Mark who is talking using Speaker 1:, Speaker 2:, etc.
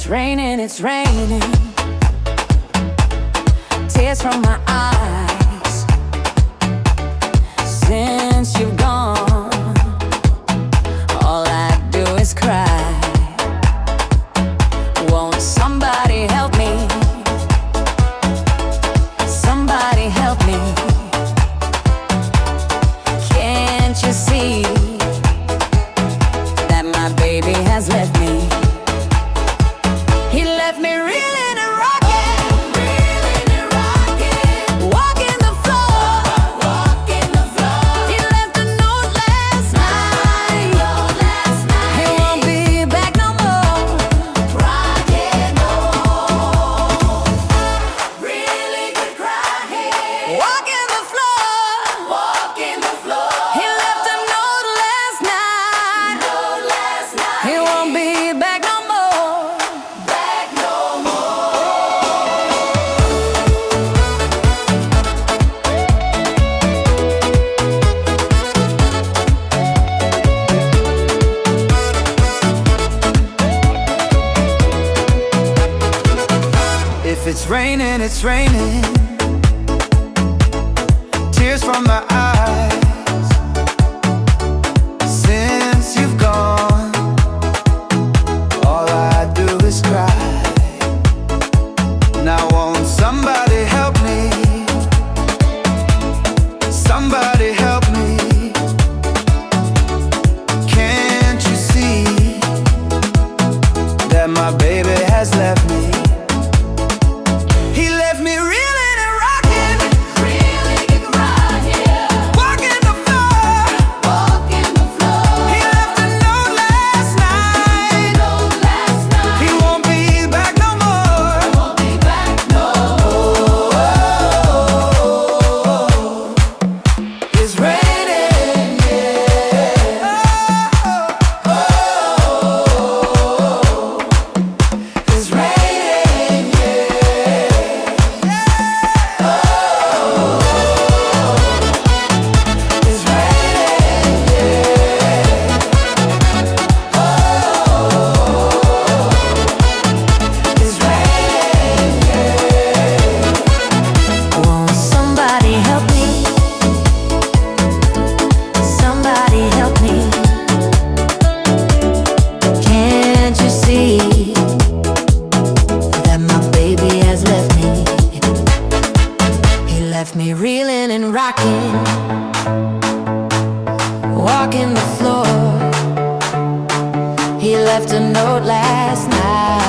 Speaker 1: raining, it's raining. Tears from my eyes. Since you've gone, all I do is cry. Won't somebody help me? Somebody help me. Can't you see that my baby has left me? He left me reeling and rocking, walking the floor. He left a note last night. He won't be back no more. Really could cry here. Walking the floor. He left a note last night. He won't be back no more.
Speaker 2: If it's raining, it's raining. Tears from my eyes. Since you've gone, all I do is cry. Now won't somebody help me? Somebody help me. Can't you see that my baby has left me? He left me reeling and rocking, walking the floor. He left a note last night. He won't be back no more. It's raining, yeah. It's raining, it's
Speaker 1: Won't somebody help me? Somebody help me. Can't you see that my baby has left me? He left me reeling and rocking, walking the floor. He left a note last night.